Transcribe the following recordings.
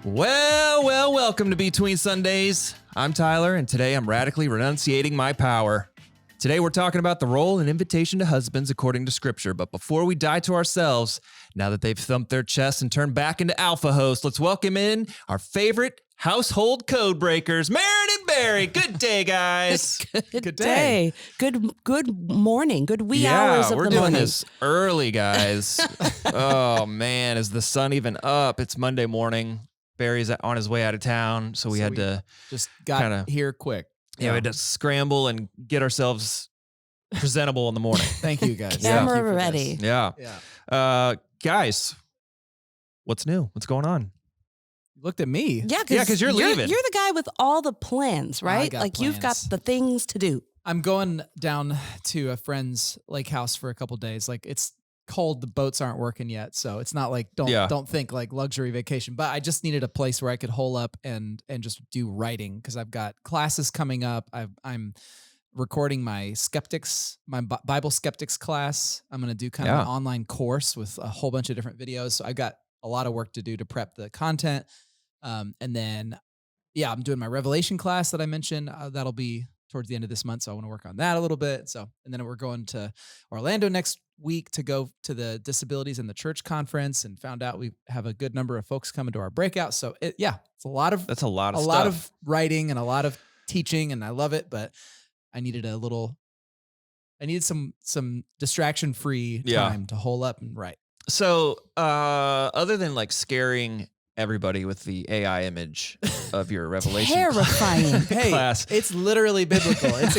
Welcome to Between Sundays. I'm Tyler, and today I'm radically renunciating my power. Today we're talking about the role and invitation to husbands according to Scripture. But before we die to ourselves, now that they've thumped their chests and turned back into alpha hosts, let's welcome in our favorite household code breakers, Maren and Barry. Good day, guys. Good day. Good morning. Good wee hours of the morning. Yeah, we're doing this early, guys. Oh, man, is the sun even up? It's Monday morning. Barry's on his way out of town, so we had to just got here quick. Yeah, we had to scramble and get ourselves presentable in the morning. Thank you, guys. Camera ready. Yeah. Guys, what's new? What's going on? You looked at me. Yeah, because you're leaving. You're the guy with all the plans, right? got You've got plans. the things to do. I'm going down to a friend's lake house for a couple days. Like, it's cold, the boats aren't working yet, so it's not like don't think like luxury vacation. But I just needed a place where I could hole up and just do writing, because I've got classes coming up. I'm recording my Bible skeptics class. I'm going to do kind of an online course with a whole bunch of different videos. So I've got a lot of work to do to prep the content. And then, I'm doing my Revelation class that I mentioned. That'll be towards the end of this month. So I want to work on that a little bit. So, and then we're going to Orlando next week to go to the Disabilities in the Church conference, and found out we have a good number of folks coming to our breakout. So it's a lot of, that's a lot of stuff. lot of writing and a lot of teaching, and I love it, but I needed some distraction-free time to hole up and write. So, other than like scaring everybody with the AI image of your Revelation Terrifying. class, it's literally biblical. It's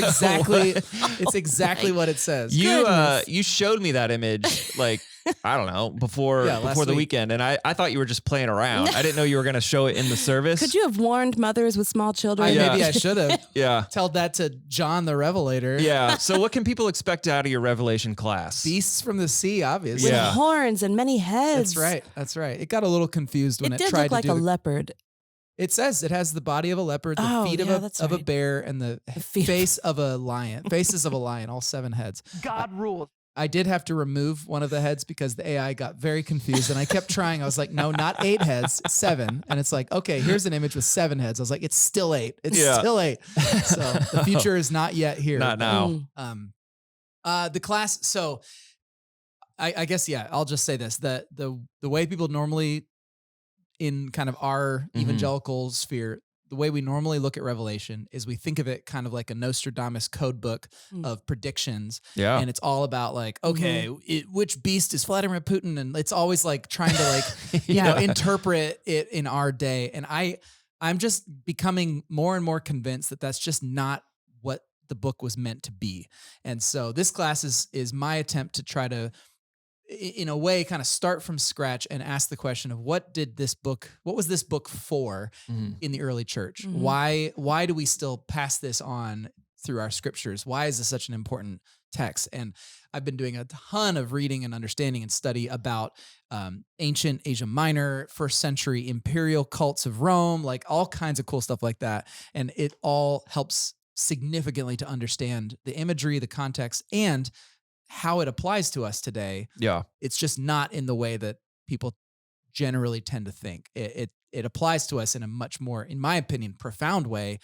exactly what it says. You showed me that image like I don't know before the weekend, and I thought you were just playing around. I didn't know you were going to show it in the service. Could you have warned mothers with small children? Maybe I should have. Yeah. Tell that to John the Revelator. Yeah. So what can people expect out of your Revelation class? Beasts from the sea, obviously. With horns and many heads. That's right. It got a little confused when it did tried look like to do a leopard. It says it has the body of a leopard, the feet of a bear, and the face of a lion. Faces of a lion, all 7 heads. God rules. I did have to remove one of the heads because the AI got very confused, and I kept trying. I was like, no, not 8 heads, 7. And it's like, okay, here's an image with 7 heads. I was like, it's still 8. It's still 8. So the future is not yet here. Not now. The class. So I guess, I'll just say this. The way people normally in kind of our evangelical sphere, the way we normally look at Revelation is we think of it kind of like a Nostradamus code book of predictions. Yeah. And it's all about like, okay, which beast is Vladimir Putin? And it's always like trying to like, interpret it in our day. And I'm just becoming more and more convinced that that's just not what the book was meant to be. And so this class is my attempt to try to, in a way, kind of start from scratch and ask the question of what was this book for in the early church? Why do we still pass this on through our scriptures? Why is this such an important text? And I've been doing a ton of reading and understanding and study about ancient Asia Minor, 1st century imperial cults of Rome, like all kinds of cool stuff like that. And it all helps significantly to understand the imagery, the context, and how it applies to us today. Yeah. It's just not in the way that people generally tend to think. It applies to us in a much more, in my opinion, profound way,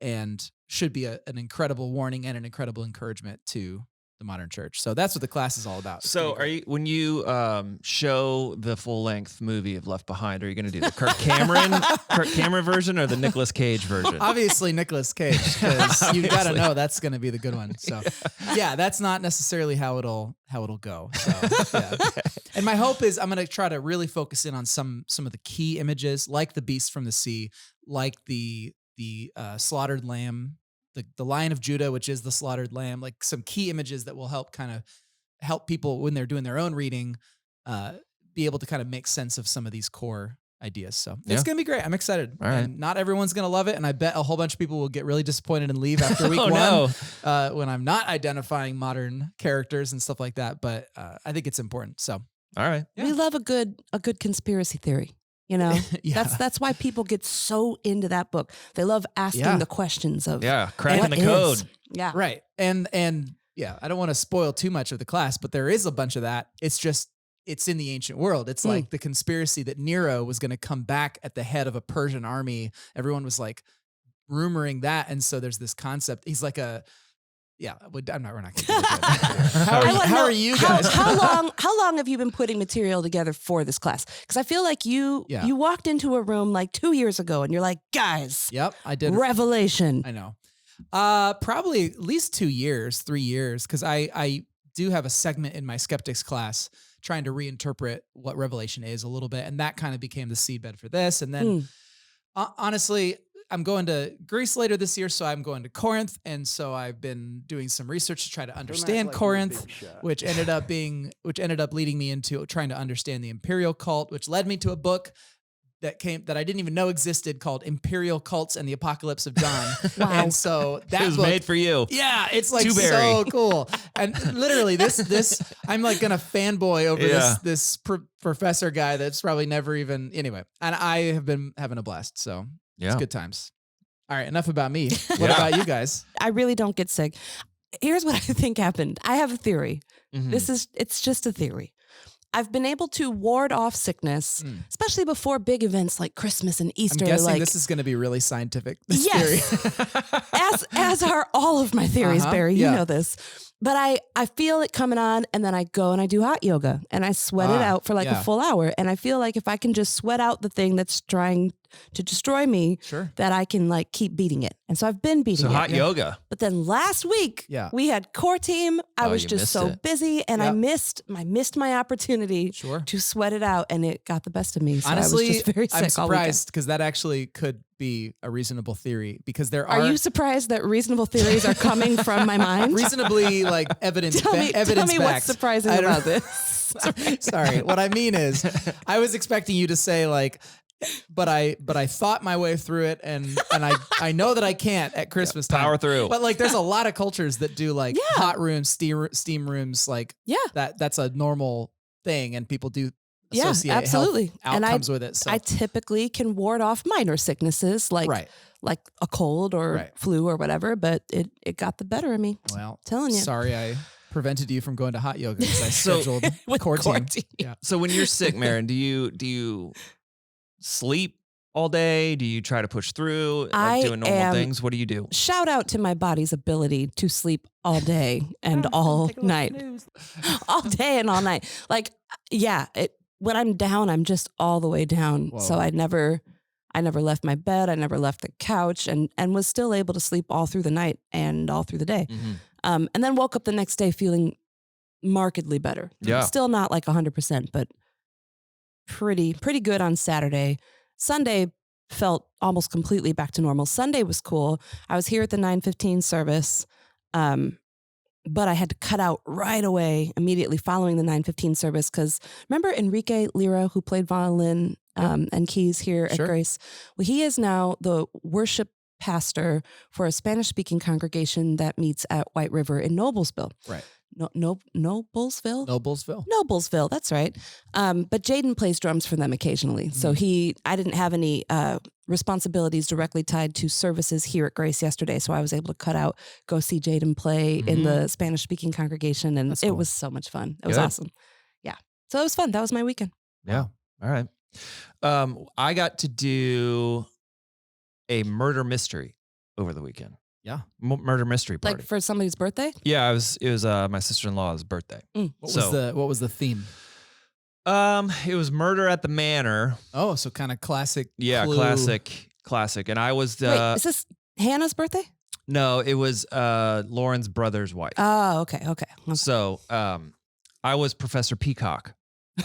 and should be an incredible warning and an incredible encouragement to the modern church. So that's what the class is all about. So when you show the full length movie of Left Behind, are you going to do the Kirk Cameron version or the Nicolas Cage version? Obviously Nicolas Cage, because you got to know that's going to be the good one. So that's not necessarily how it'll go. So, And my hope is I'm going to try to really focus in on some of the key images, like the beast from the sea, like the slaughtered lamb, the Lion of Judah, which is the slaughtered lamb, like some key images that will help people when they're doing their own reading, be able to kind of make sense of some of these core ideas. So it's going to be great. I'm excited. All right. And not everyone's going to love it. And I bet a whole bunch of people will get really disappointed and leave after week one when I'm not identifying modern characters and stuff like that. But I think it's important. So, all right. Yeah. We love a good conspiracy theory. You know, that's why people get so into that book. They love asking the questions of cracking the code. Yeah. Right. And I don't want to spoil too much of the class, but there is a bunch of that. It's just it's in the ancient world. It's like the conspiracy that Nero was going to come back at the head of a Persian army. Everyone was like rumoring that. And so there's this concept. He's like we're not going to do that. How are you guys? How long have you been putting material together for this class? Because I feel like you walked into a room like 2 years ago and you're like, guys. Yep, I did. Revelation. I know. Probably at least 2 years, 3 years. Cause I do have a segment in my skeptics class trying to reinterpret what Revelation is a little bit. And that kind of became the seedbed for this. And then honestly, I'm going to Greece later this year, so I'm going to Corinth, and so I've been doing some research to try to understand Corinth, which ended up leading me into trying to understand the imperial cult, which led me to a book that I didn't even know existed called Imperial Cults and the Apocalypse of John. Wow. And so that it was book, made for you. Yeah, it's like so cool. And literally this I'm like gonna fanboy over this professor guy that's probably never even anyway. And I have been having a blast. So it's good times. All right, enough about me. What about you guys? I really don't get sick. Here's what I think happened. I have a theory. It's just a theory. I've been able to ward off sickness, especially before big events like Christmas and Easter. I'm guessing this is going to be really scientific. This theory. as are all of my theories, Barry. You know this. But I feel it coming on, and then I go and I do hot yoga, and I sweat it out for like a full hour. And I feel like if I can just sweat out the thing that's trying to destroy me, that I can like keep beating it. And so I've been beating it. So hot yoga. But then last week, we had core team. I was just so busy, and I missed my opportunity to sweat it out, and it got the best of me. So honestly, I was just very sick. I'm surprised because that actually could be a reasonable theory because there are. Are you surprised that reasonable theories are coming from my mind? Reasonably like evidence. Tell me what's surprising about this. Sorry. What I mean is, I was expecting you to say like, but I thought my way through it, and I know that I can't at Christmas time. Power through. But like, there's a lot of cultures that do like hot rooms, steam rooms, like that's a normal thing, and people do associate absolutely outcomes with it. So I typically can ward off minor sicknesses like a cold or flu or whatever, but it got the better of me. Well, telling you. Sorry, I prevented you from going to hot yoga because I scheduled core team. Yeah. So when you're sick, Maren, do you sleep all day? Do you try to push through doing normal things? What do you do? Shout out to my body's ability to sleep all day and all night. All day and all night. Like, when I'm down, I'm just all the way down. Whoa. So I never left my bed. I never left the couch and was still able to sleep all through the night and all through the day. And then woke up the next day feeling markedly better. Yeah. Still not like 100%, but pretty good on Saturday. Sunday felt almost completely back to normal. Sunday was cool. I was here at the 9:15 service. But I had to cut out right away, immediately following the 9:15 service. Because remember Enrique Lira, who played violin and keys here at Grace? Well, he is now the worship pastor for a Spanish-speaking congregation that meets at White River in Noblesville. Right. Noblesville? Noblesville. That's right. But Jaden plays drums for them occasionally. So I didn't have any responsibilities directly tied to services here at Grace yesterday. So I was able to cut out, go see Jaden play in the Spanish-speaking congregation. And it was so much fun. It was awesome. Yeah. So it was fun. That was my weekend. Yeah. All right. I got to do a murder mystery over the weekend. Yeah. Murder mystery party. Like for somebody's birthday? Yeah, it was my sister-in-law's birthday. What was the theme? It was murder at the manor. Oh, so kind of classic. Yeah, Clue. classic. And I was Wait, is this Hannah's birthday? No, it was Lauren's brother's wife. Oh, okay. So, I was Professor Peacock.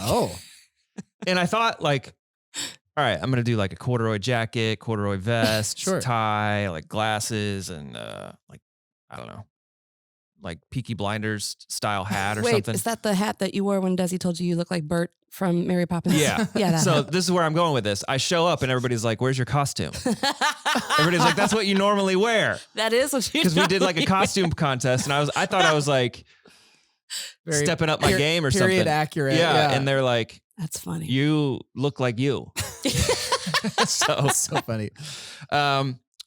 Oh. And I thought like, all right, I'm going to do like a corduroy jacket, corduroy vest, tie, like glasses, and like, I don't know, like Peaky Blinders style hat or something. Is that the hat that you wore when Desi told you look like Bert from Mary Poppins? Yeah. Yeah. So this is where I'm going with this. I show up and everybody's like, where's your costume? Everybody's like, that's what you normally wear. That is what you Because we did like a costume contest, and I thought I was like stepping up my game or something. Period accurate. Yeah. And they're like, that's funny. You look like you. So funny.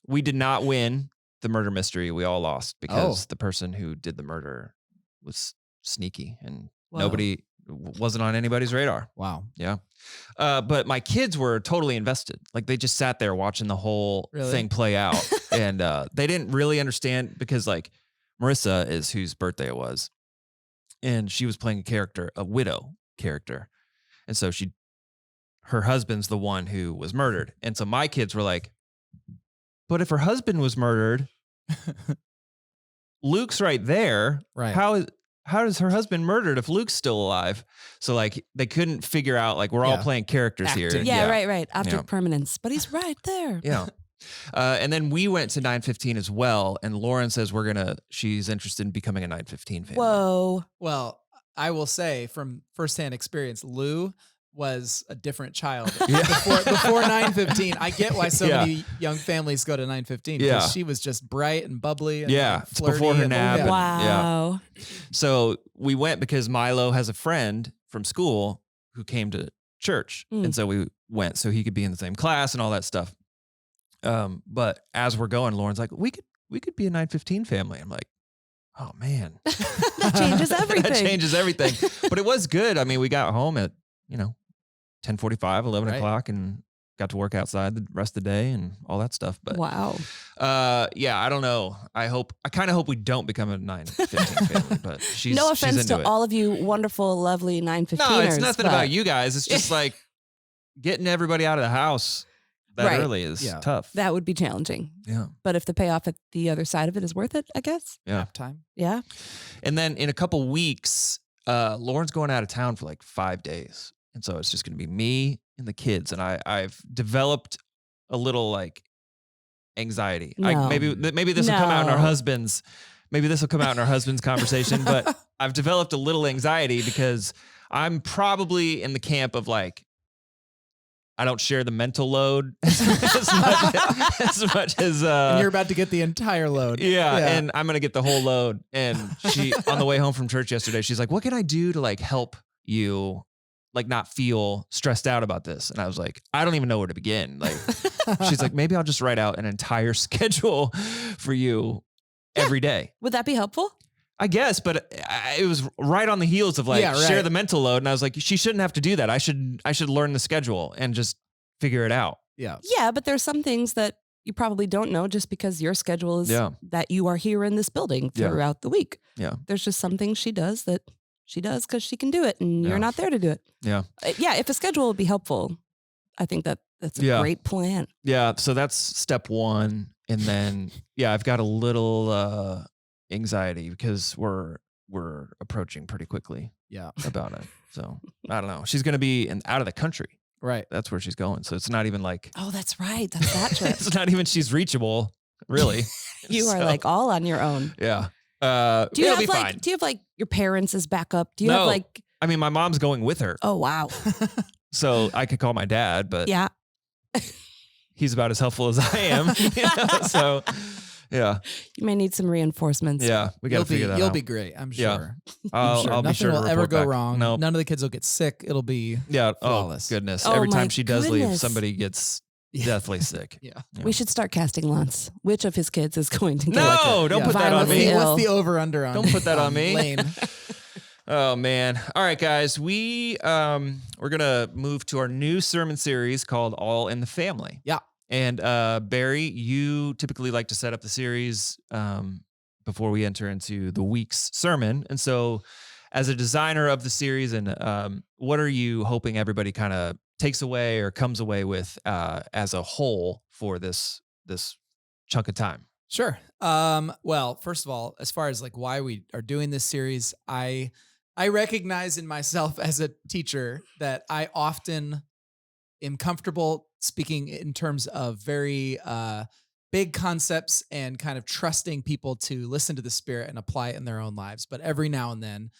We did not win the murder mystery. We all lost because the person who did the murder was sneaky, and nobody wasn't on anybody's radar. Wow. Yeah. But my kids were totally invested. Like they just sat there watching the whole Really? thing play out. And they didn't really understand because like Marissa is whose birthday it was. And she was playing a widow character. And so her husband's the one who was murdered. And so my kids were like, but if her husband was murdered, Luke's right there. Right. How is her husband murdered if Luke's still alive? So like they couldn't figure out like we're all Yeah. playing characters here. Acting. Yeah, right. Object Yeah. permanence. But he's right there. Yeah. And then we went to 915 as well. And Lauren says she's interested in becoming a 915 family. Whoa. Well, I will say from firsthand experience, Lou was a different child Yeah. before 915. I get why so Yeah. many young families go to 915 Yeah. because she was just bright and bubbly. And Yeah, like, it's before flirty her and- nap. yeah. and- Wow. So we went because Milo has a friend from school who came to church. Mm. And so we went so he could be in the same class and all that stuff. But as we're going, Lauren's like, we could be a 915 family. I'm like, oh man. That changes everything. That changes everything. But it was good. I mean, we got home at, 10:45, 11 Right. o'clock and got to work outside the rest of the day and all that stuff. But Wow. yeah, I don't know. I kind of hope we don't become a 915 family, but she's No she's offense into to it. all of you wonderful, lovely 915ers. No, it's nothing but about you guys. It's just like getting everybody out of the house that Right. early is Yeah. tough. That would be challenging. Yeah. But if the payoff at the other side of it is worth it, I guess. Yeah. Nap time. Yeah. And then in a couple weeks, Lauren's going out of town for like 5 days. And so it's just going to be me and the kids. And I've developed a little like anxiety. No. Maybe this will come out in our No. husbands. Maybe this will come out in our husband's conversation, but I've developed a little anxiety because I'm probably in the camp of like, I don't share the mental load as much as And you're about to get the entire load. yeah, and I'm gonna get the whole load. And she on the way home from church yesterday, she's like, "What can I do to like help you, like not feel stressed out about this?" And I was like, "I don't even know where to begin." Like, she's like, "Maybe I'll just write out an entire schedule for you every day." Would that be helpful? I guess, but it was right on the heels of like Yeah, share right. the mental load, and I was like, she shouldn't have to do that. I should learn the schedule and just figure it out. Yeah. Yeah, but there's some things that you probably don't know just because your schedule is Yeah. that you are here in this building Yeah. throughout the week. Yeah. There's just some things she does because she can do it and Yeah. you're not there to do it. Yeah. Yeah, if a schedule would be helpful, I think that's a Yeah. great plan. Yeah, so that's step one, and then I've got a little anxiety because we're approaching pretty quickly Yeah. about it. So I don't know. She's gonna be out of the country. Right. That's where she's going. So it's not even like Oh, that's right. That's that trip. it's not even she's reachable, really. You are So, like all on your own. yeah. Do you it'll have be like fine. do you have like your parents as backup? Do you have No. like I mean, my mom's going with her, oh wow. so I could call my dad, but Yeah. he's about as helpful as I am. So yeah, You may need some reinforcements. yeah, we got to figure that You'll out. be great. I'm Yeah. sure. I'll be Nothing sure to will ever report go back. wrong. No, None of the kids will get sick. It'll be yeah. Flawless. Oh goodness! Oh, Every my time she does leave, goodness. somebody gets Yeah. deathly sick. yeah. Yeah. We should start casting lots. Which of his kids is going to get No, don't Yeah. put that on Violently me. ill. What's the over under on? Don't put that on me. Lane. Oh man! All right, guys, we're gonna move to our new sermon series called "All in the Family." Yeah. And Barry, you typically like to set up the series before we enter into the week's sermon, and so as a designer of the series, and what are you hoping everybody kind of takes away or comes away with as a whole for this chunk of time? Sure. Well, first of all, as far as like why we are doing this series, I recognize in myself as a teacher that I often am comfortable speaking in terms of very big concepts and kind of trusting people to listen to the Spirit and apply it in their own lives. But every now and then,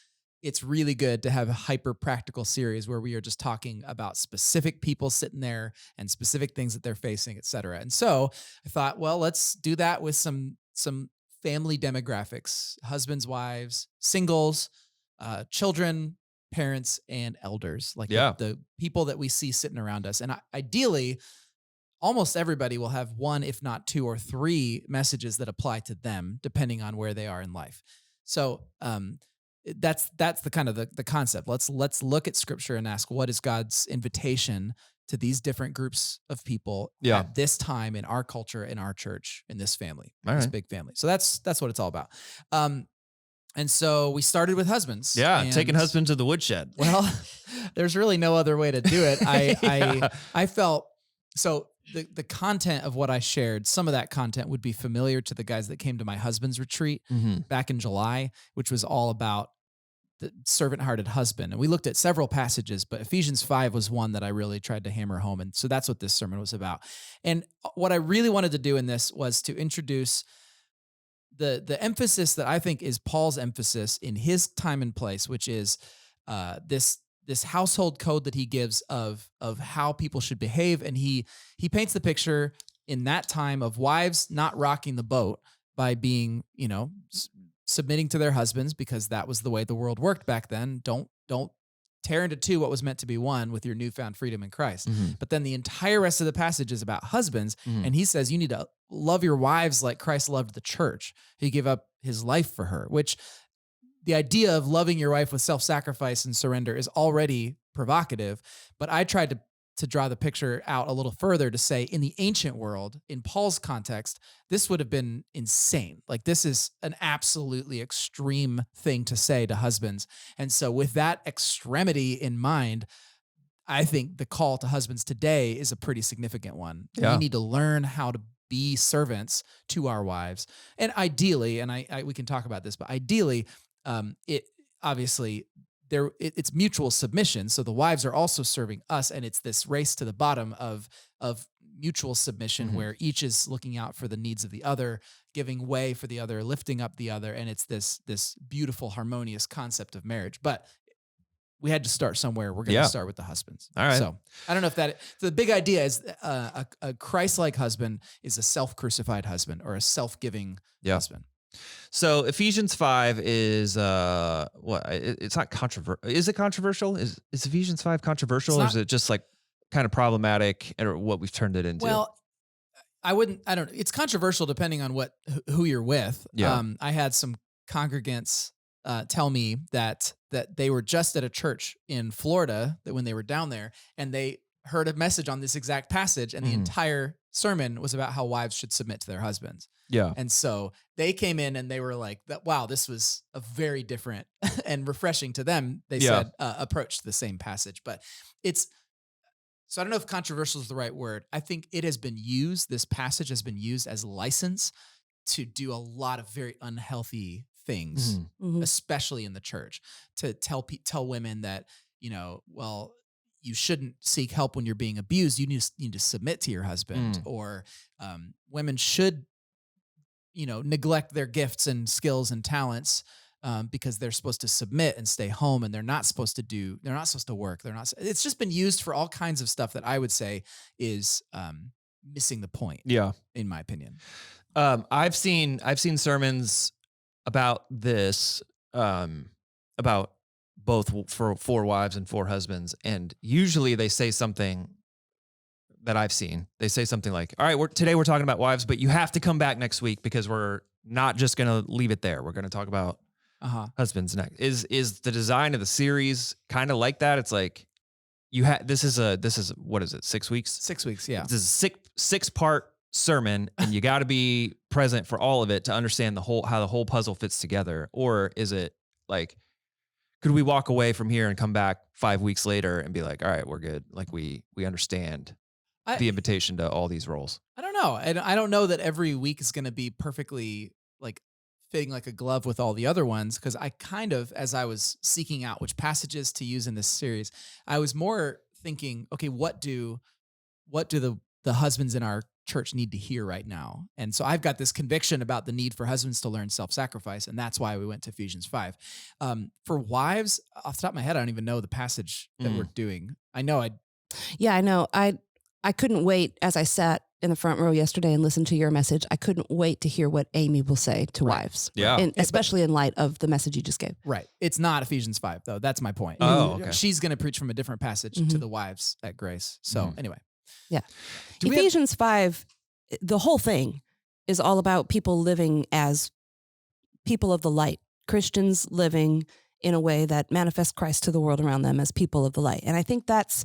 it's really good to have a hyper practical series where we are just talking about specific people sitting there and specific things that they're facing, et cetera. And so I thought, well, let's do that with some family demographics, husbands, wives, singles, children, parents, and elders, like Yeah. the people that we see sitting around us. And ideally, almost everybody will have one, if not two or three messages that apply to them, depending on where they are in life. So that's the kind of the concept. Let's look at scripture and ask, what is God's invitation to these different groups of people Yeah. at this time in our culture, in our church, in this family, All this right. big family. So that's what it's all about. And so we started with husbands. Yeah, and, taking husband to the woodshed. Well, there's really no other way to do it. Yeah. I felt so the content of what I shared, some of that content would be familiar to the guys that came to my husband's retreat back in July, which was all about the servant-hearted husband. And we looked at several passages, but Ephesians 5 was one that I really tried to hammer home. And so that's what this sermon was about. And what I really wanted to do in this was to introduce the emphasis that I think is Paul's emphasis in his time and place, which is this household code that he gives of how people should behave. And he paints the picture in that time of wives not rocking the boat by being, submitting to their husbands, because that was the way the world worked back then. Don't tear into two what was meant to be one with your newfound freedom in Christ. But then the entire rest of the passage is about husbands. And he says, you need to love your wives like Christ loved the church. He gave up his life for her, which the idea of loving your wife with self-sacrifice and surrender is already provocative. But I tried to draw the picture out a little further to say, in the ancient world, in Paul's context, this would have been insane. Like, this is an absolutely extreme thing to say to husbands. And so with that extremity in mind, I think the call to husbands today is a pretty significant one. Yeah. We need to learn how to be servants to our wives. And ideally, and we can talk about this, but ideally, it obviously it's mutual submission. So the wives are also serving us, and it's this race to the bottom of mutual submission where each is looking out for the needs of the other, giving way for the other, lifting up the other, and it's this beautiful, harmonious concept of marriage. But we had to start somewhere. We're going to start with the husbands. All right. So I don't know if the big idea is a Christ-like husband is a self-crucified husband or a self-giving husband. So Ephesians 5 is what? It's not controversial. Is it controversial? Is Ephesians 5 controversial, or is it just like kind of problematic, or what we've turned it into? Well, I don't know. It's controversial depending on who you're with. Yeah. I had some congregants tell me that they were just at a church in Florida, that when they were down there, and they heard a message on this exact passage, and the entire sermon was about how wives should submit to their husbands. Yeah. And so they came in and they were like, wow, this was a very different and refreshing to them, they said, approach to the same passage. But so I don't know if controversial is the right word. I think it has been used, this passage has been used as license to do a lot of very unhealthy things, especially in the church, to tell women that, well, you shouldn't seek help when you're being abused. You need to submit to your husband, or women should, neglect their gifts and skills and talents because they're supposed to submit and stay home, and they're not supposed to work. It's just been used for all kinds of stuff that I would say is missing the point. Yeah. In my opinion. I've seen sermons about this, about both for 4 wives and 4 husbands. And usually they say something that I've seen. They say something like, all right, today we're talking about wives, but you have to come back next week because we're not just going to leave it there. We're going to talk about husbands next. Is the design of the series kind of like that? It's like this is what is it? 6 weeks? 6 weeks. Yeah. This is a 6-part sermon, and you got to be present for all of it to understand how the whole puzzle fits together. Or is it like, could we walk away from here and come back 5 weeks later and be like, all right, we're good. Like we understand the invitation to all these roles. I don't know. And I don't know that every week is going to be perfectly like fitting like a glove with all the other ones. Cause I kind of, as I was seeking out which passages to use in this series, I was more thinking, okay, what do the husbands in our church need to hear right now? And so I've got this conviction about the need for husbands to learn self-sacrifice, and that's why we went to Ephesians 5. For wives, off the top of my head, I don't even know the passage that we're doing. I know I couldn't wait, as I sat in the front row yesterday and listened to your message, I couldn't wait to hear what Amy will say to wives. Yeah. Especially in light of the message you just gave. Right. It's not Ephesians 5, though. That's my point. Oh, okay. She's going to preach from a different passage to the wives at Grace. So anyway. Yeah. Ephesians 5, the whole thing is all about people living as people of the light, Christians living in a way that manifests Christ to the world around them as people of the light. And I think that's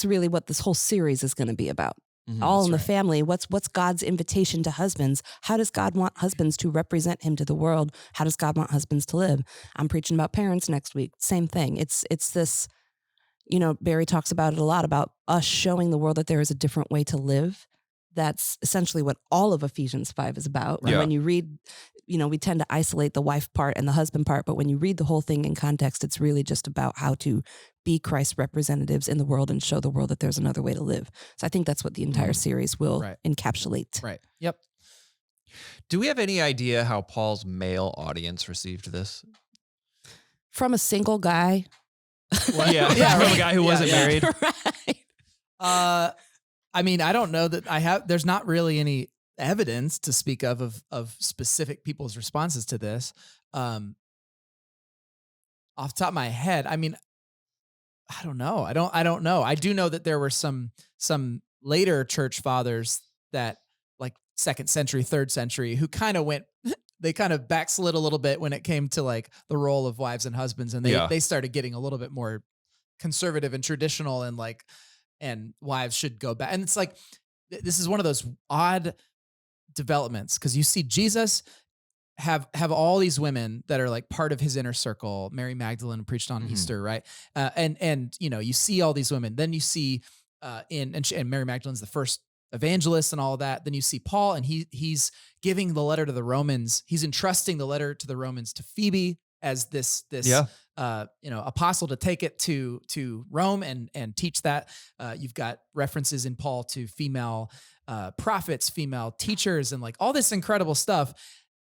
really what this whole series is going to be about. All in the family. What's God's invitation to husbands? How does God want husbands to represent him to the world? How does God want husbands to live? I'm preaching about parents next week. Same thing. It's this, Barry talks about it a lot, about us showing the world that there is a different way to live. That's essentially what all of Ephesians 5 is about. Yeah. When you read, we tend to isolate the wife part and the husband part, but when you read the whole thing in context, it's really just about how to be Christ's representatives in the world and show the world that there's another way to live. So I think that's what the entire series will encapsulate. Right. Yep. Do we have any idea how Paul's male audience received this? From a single guy. Yeah, from a guy who wasn't married. Right. I mean, I don't know that there's not really any evidence to speak of specific people's responses to this. Off the top of my head, I mean, I don't know. I don't know. I do know that there were some later church fathers that, like 2nd century, 3rd century, who kind of they kind of backslid a little bit when it came to like the role of wives and husbands. And they started getting a little bit more conservative and traditional, and wives should go back. And it's like, this is one of those odd developments, because you see Jesus have all these women that are like part of his inner circle. Mary Magdalene preached on Easter, right? And you see all these women. Then you see and Mary Magdalene's the first evangelist and all of that. Then you see Paul, and he's giving the letter to the Romans. He's entrusting the letter to the Romans to Phoebe as this apostle to take it to Rome and teach that. You've got references in Paul to female prophets, female teachers, and like all this incredible stuff.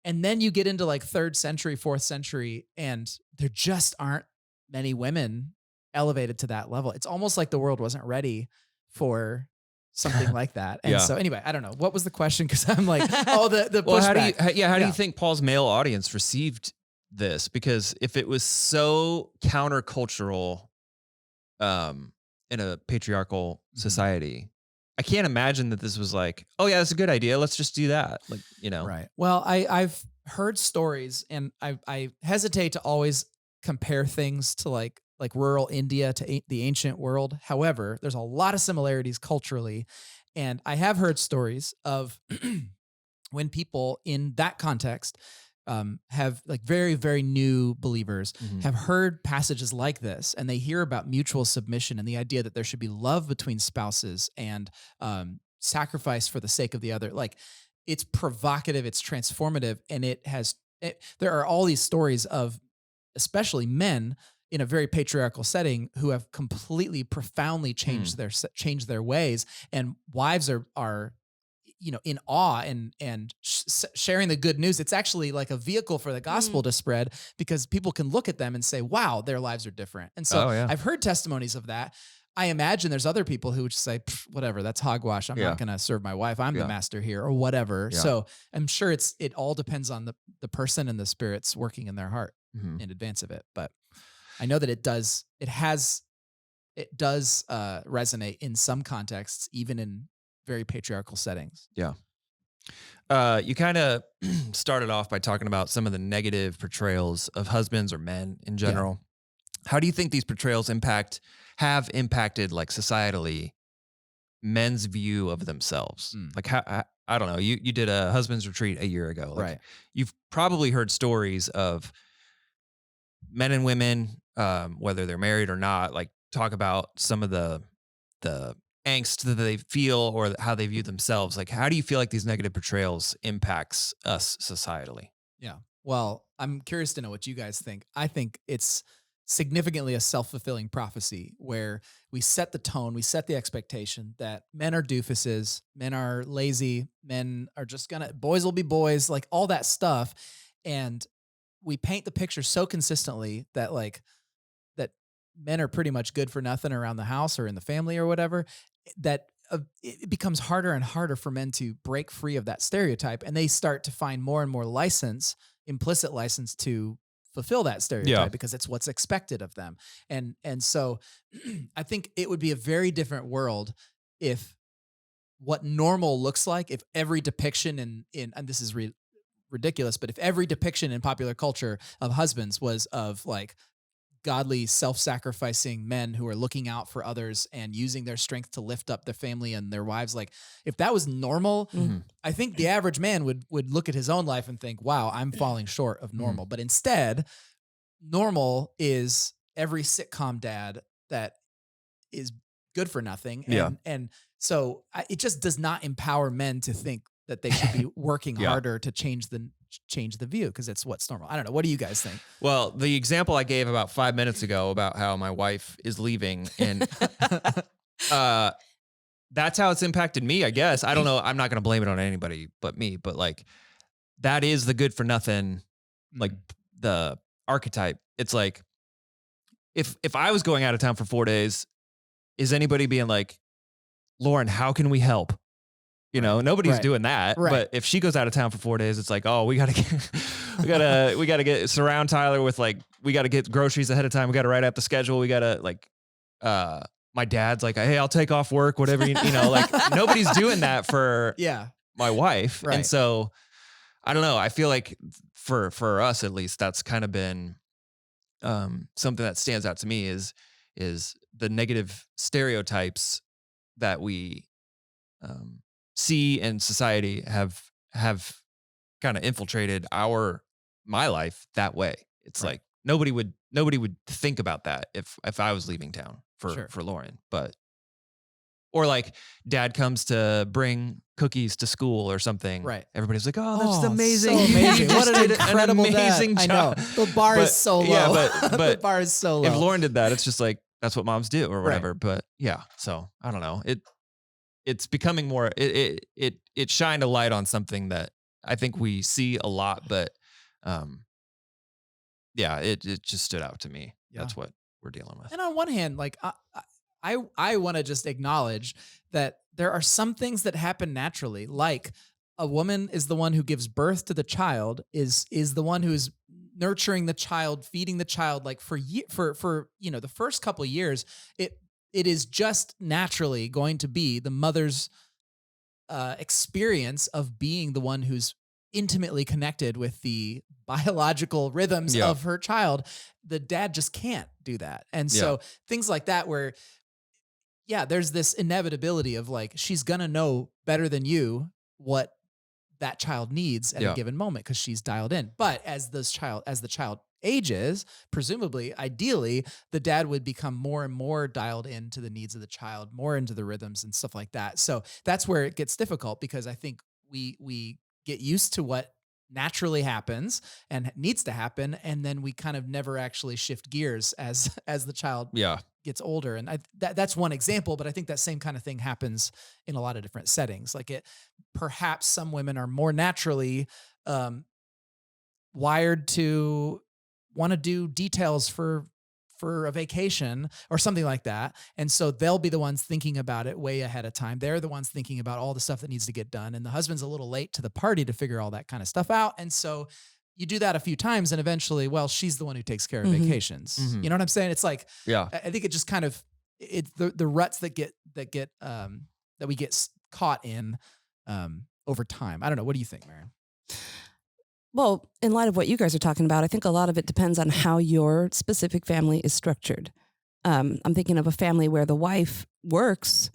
And then you get into like 3rd century, 4th century, and there just aren't many women elevated to that level. It's almost like the world wasn't ready for something like that. And so anyway, I don't know. What was the question? Because I'm like, the well, pushback. How do you think Paul's male audience received this? Because if it was so countercultural in a patriarchal society, I can't imagine that this was like, oh yeah, that's a good idea. Let's just do that. Like, Right. Well, I've heard stories, and I hesitate to always compare things to like rural India to the ancient world. However, there's a lot of similarities culturally. And I have heard stories of when people in that context have like very, very new believers have heard passages like this, and they hear about mutual submission and the idea that there should be love between spouses and sacrifice for the sake of the other. Like, it's provocative, it's transformative, and there are all these stories of especially men in a very patriarchal setting who have completely profoundly changed their ways, and wives are in awe and sharing the good news. It's actually like a vehicle for the gospel to spread, because people can look at them and say, wow, their lives are different. And so I've heard testimonies of that. I imagine there's other people who would just say, whatever, that's hogwash. I'm not going to serve my wife. I'm the master here, or whatever. Yeah. So I'm sure it all depends on the person and the spirits working in their heart in advance of it. But I know that it does resonate in some contexts, even in very patriarchal settings. Yeah. You kind of started off by talking about some of the negative portrayals of husbands or men in general. Yeah. How do you think these portrayals have impacted, like, societally, men's view of themselves? Like, how, I don't know. You did a husband's retreat a year ago. Like, right. You've probably heard stories of men and women, whether they're married or not, like, talk about some of the angst that they feel or how they view themselves. Like, how do you feel like these negative portrayals impacts us societally? Yeah. Well, I'm curious to know what you guys think. I think it's significantly a self-fulfilling prophecy, where we set the tone, we set the expectation that men are doofuses, men are lazy, men are just boys will be boys, like all that stuff. And we paint the picture so consistently that that men are pretty much good for nothing around the house or in the family or whatever, that it becomes harder and harder for men to break free of that stereotype. And they start to find more and more implicit license to fulfill that stereotype, because it's what's expected of them. And so I think it would be a very different world if what normal looks like, if every depiction and this is ridiculous, but if every depiction in popular culture of husbands was of like godly, self-sacrificing men who are looking out for others and using their strength to lift up their family and their wives. Like if that was normal, Mhm. I think the average man would look at his own life and think, wow, I'm falling short of normal. But instead, normal is every sitcom dad that is good for nothing. And, Yeah. and so it just does not empower men to think that they should be working Yeah. harder to change the view, because it's what's normal. I don't know. What do you guys think? Well, the example I gave about 5 minutes ago about how my wife is leaving and that's how it's impacted me, I guess. I don't know. I'm not going to blame it on anybody but me, but like that is the good for nothing, like the archetype. It's like if I was going out of town for 4 days, is anybody being like, Lauren, how can we help? You know, nobody's Right. doing that. Right. But if she goes out of town for 4 days, it's like, oh, we gotta get surround Tyler with like, we gotta get groceries ahead of time. We gotta write out the schedule. We gotta like, my dad's like, hey, I'll take off work, whatever, you know, like nobody's doing that for Yeah. my wife. Right. And so I don't know. I feel like for us, at least, that's kind of been something that stands out to me is the negative stereotypes that we see in society have kind of infiltrated my life that way. It's Right. like nobody would think about that if I was leaving town Sure. for Lauren, or like dad comes to bring cookies to school or something. Right. Everybody's like, oh, that's amazing. So amazing. You What just an did incredible amazing dad. job. I know. The bar But- is so low. yeah, but the bar is so low. If Lauren did that, it's just like, that's what moms do or Right. whatever. But yeah, so I don't know. It's becoming more, it shined a light on something that I think we see a lot, but yeah, it just stood out to me. Yeah. That's what we're dealing with. And on one hand, like I want to just acknowledge that there are some things that happen naturally, like a woman is the one who gives birth to the child, is the one who's nurturing the child, feeding the child. Like for you know the first couple of years, it is just naturally going to be the mother's experience of being the one who's intimately connected with the biological rhythms Yeah. of her child. The dad just can't do that. And so things like that where, yeah, there's this inevitability of like, she's going to know better than you what that child needs at Yeah. a given moment because she's dialed in. But as the child ages, presumably, ideally, the dad would become more and more dialed into the needs of the child, more into the rhythms and stuff like that. So that's where it gets difficult, because I think we get used to what naturally happens and needs to happen, and then we kind of never actually shift gears as the child Yeah. gets older. And that's one example, but I think that same kind of thing happens in a lot of different settings. Like perhaps some women are more naturally wired to want to do details for a vacation or something like that. And so they'll be the ones thinking about it way ahead of time. They're the ones thinking about all the stuff that needs to get done. And the husband's a little late to the party to figure all that kind of stuff out. And so you do that a few times and eventually, well, she's the one who takes care of Mhm. vacations. Mhm. You know what I'm saying? It's like, Yeah. I think it just kind of, it's the ruts that we get caught in over time. I don't know. What do you think, Marion? Well, in light of what you guys are talking about, I think a lot of it depends on how your specific family is structured. I'm thinking of a family where the wife works,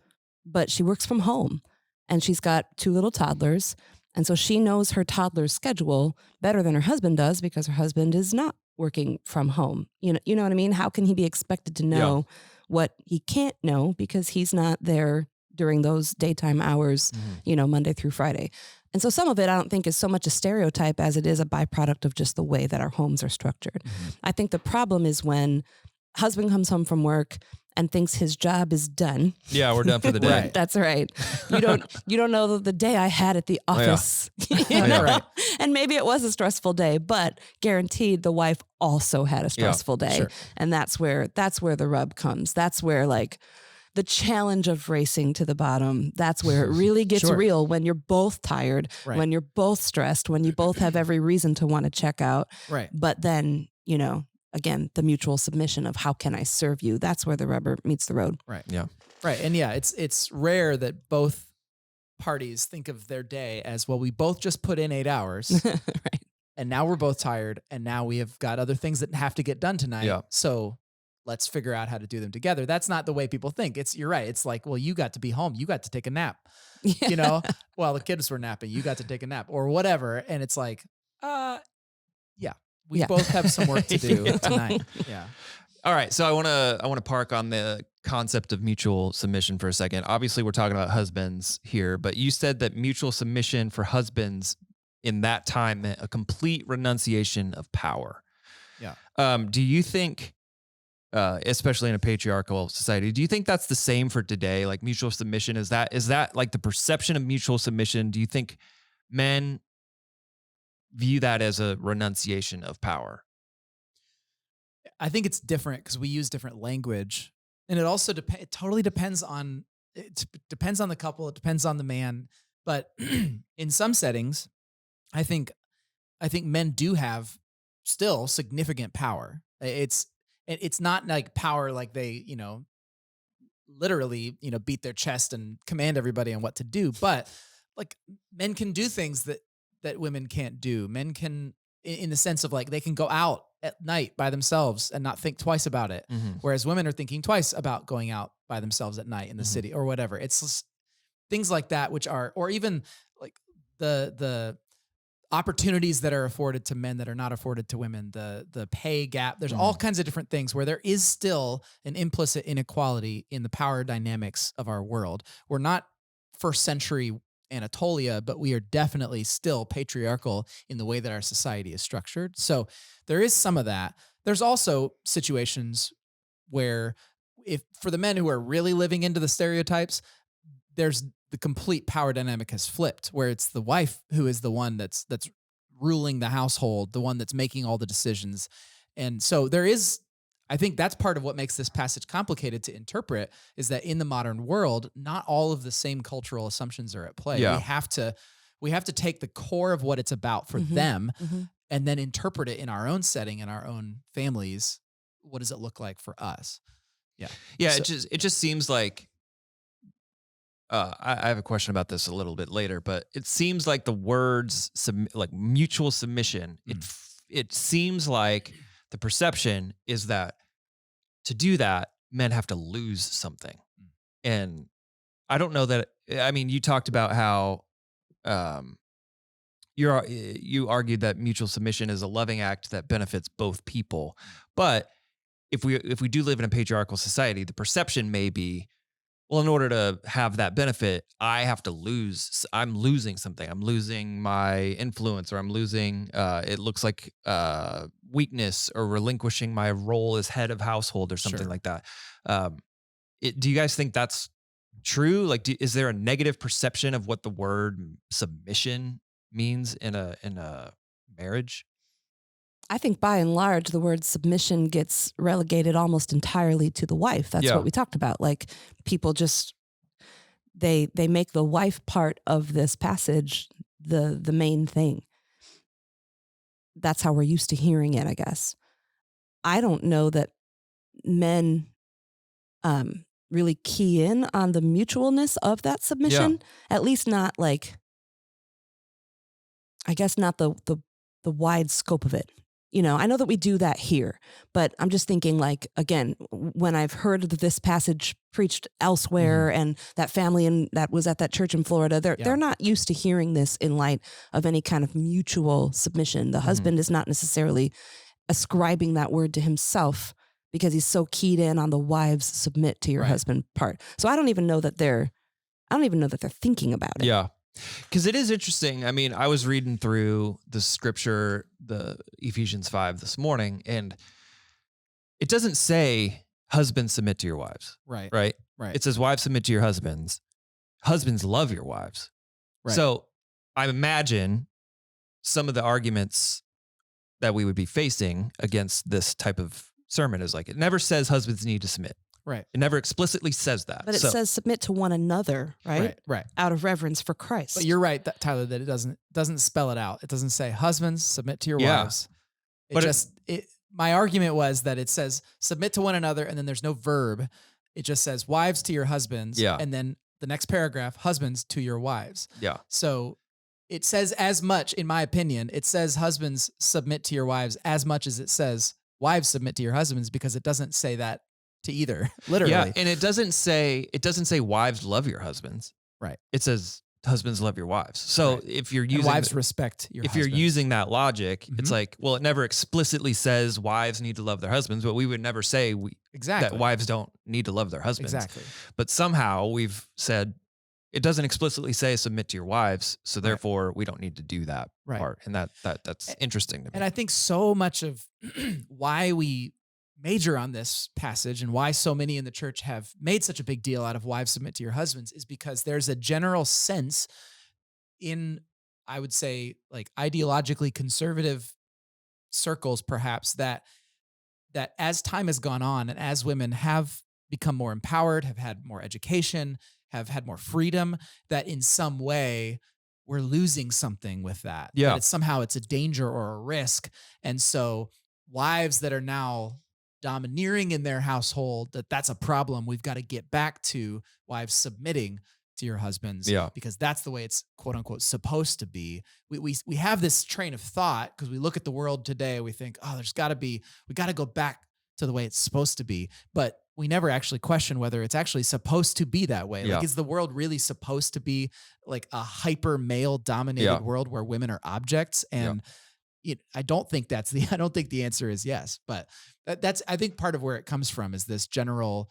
but she works from home and she's got 2 little toddlers. And so she knows her toddler's schedule better than her husband does because her husband is not working from home. You know what I mean? How can he be expected to know what he can't know because he's not there during those daytime hours, Monday through Friday? And so some of it I don't think is so much a stereotype as it is a byproduct of just the way that our homes are structured. I think the problem is when husband comes home from work and thinks his job is done. Yeah, we're done for the day. Right. That's right. You don't know the day I had at the office. You know? Right. And maybe it was a stressful day, but guaranteed the wife also had a stressful day. Sure. And that's where the rub comes. That's where like the challenge of racing to the bottom, that's where it really gets Sure. real, when you're both tired, Right. when you're both stressed, when you both have every reason to want to check out. Right. But then, again, the mutual submission of how can I serve you? That's where the rubber meets the road. Right. Yeah. Right. And yeah, it's rare that both parties think of their day as, well, we both just put in 8 hours. Right. and now we're both tired, and now we have got other things that have to get done tonight. Yeah. So let's figure out how to do them together. That's not the way people think. You're right. It's like, well, you got to be home. You got to take a nap, you know, while the kids were napping, you got to take a nap or whatever. And it's like, we both have some work to do tonight. Yeah. All right, so I want to park on the concept of mutual submission for a second. Obviously, we're talking about husbands here, but you said that mutual submission for husbands in that time meant a complete renunciation of power. Yeah. Do you think, especially in a patriarchal society, do you think that's the same for today? Like mutual submission, is that like the perception of mutual submission? Do you think men view that as a renunciation of power? I think it's different because we use different language, and it also it totally depends on depends on the couple. It depends on the man, but in some settings, I think men do have still significant power. It's not like power like they literally beat their chest and command everybody on what to do, but like men can do things that women can't do. Men can, in the sense of like they can go out at night by themselves and not think twice about it. Mm-hmm. Whereas women are thinking twice about going out by themselves at night in the city or whatever. It's just things like that, which are, or even like the opportunities that are afforded to men that are not afforded to women, the pay gap. There's all kinds of different things where there is still an implicit inequality in the power dynamics of our world. We're not first century Anatolia, but we are definitely still patriarchal in the way that our society is structured. So there is some of that. There's also situations where, if for the men who are really living into the stereotypes, there's the complete power dynamic has flipped, where it's the wife who is the one that's ruling the household, the one that's making all the decisions. And so there is, I think that's part of what makes this passage complicated to interpret, is that in the modern world, not all of the same cultural assumptions are at play. Yeah. We have to take the core of what it's about for them and then interpret it in our own setting, in our own families. What does it look like for us? Yeah. Yeah. So- It just seems like, I have a question about this a little bit later, but it seems like the words like mutual submission, it seems like the perception is that to do that, men have to lose something. And I don't know that, I mean, you talked about how you argued that mutual submission is a loving act that benefits both people. But if we do live in a patriarchal society, the perception may be, well, in order to have that benefit, I'm losing something. I'm losing my influence, or I'm losing, it looks like weakness, or relinquishing my role as head of household or something like that. Do you guys think that's true? Like, is there a negative perception of what the word submission means in a marriage? I think by and large, the word submission gets relegated almost entirely to the wife. That's what we talked about. Like, people just, they make the wife part of this passage the main thing. That's how we're used to hearing it, I guess. I don't know that men really key in on the mutualness of that submission. At least not like, I guess not the wide scope of it. You know, I know that we do that here, but I'm just thinking, like, again, when I've heard this passage preached elsewhere and that family that was at that church in Florida, they're not used to hearing this in light of any kind of mutual submission. The husband is not necessarily ascribing that word to himself because he's so keyed in on the wives submit to your husband part. So I don't even know that they're thinking about it. Yeah. Because it is interesting. I mean, I was reading through the scripture, the Ephesians 5 this morning, and it doesn't say husbands submit to your wives. Right. It says wives submit to your husbands. Husbands love your wives. Right. So I imagine some of the arguments that we would be facing against this type of sermon is like, it never says husbands need to submit. Right. It never explicitly says that. But it says submit to one another, right? Right. Out of reverence for Christ. But you're right, Tyler, that it doesn't spell it out. It doesn't say husbands submit to your wives. My argument was that it says submit to one another, and then there's no verb. It just says wives to your husbands. Yeah. And then the next paragraph, husbands to your wives. Yeah. So it says as much, in my opinion, it says husbands submit to your wives as much as it says wives submit to your husbands, because it doesn't say that to either, literally. Yeah, and it doesn't say wives love your husbands. Right. It says husbands love your wives. So Right. if you're And using wives respect your if you're husbands. using that logic, it's Mhm. like, well, it never explicitly says wives need to love their husbands, but we would never say Exactly. that wives don't need to love their husbands. Exactly. But somehow we've said it doesn't explicitly say submit to your wives, so therefore we don't need to do that Right. part. And that's interesting to me. And I think so much of why we major on this passage and why so many in the church have made such a big deal out of wives submit to your husbands is because there's a general sense in, I would say, like ideologically conservative circles, perhaps, that as time has gone on and as women have become more empowered, have had more education, have had more freedom, that in some way we're losing something with that. Yeah. That somehow it's a danger or a risk. And so wives that are now domineering in their household, that's a problem. We've got to get back to wives submitting to your husbands, Yeah. because that's the way it's quote unquote supposed to be. We have this train of thought because we look at the world today, we think, oh, we got to go back to the way it's supposed to be. But we never actually question whether it's actually supposed to be that way. Yeah. Like, is the world really supposed to be like a hyper male dominated Yeah. world where women are objects? And I don't think I don't think the answer is yes, but that's, I think, part of where it comes from is this general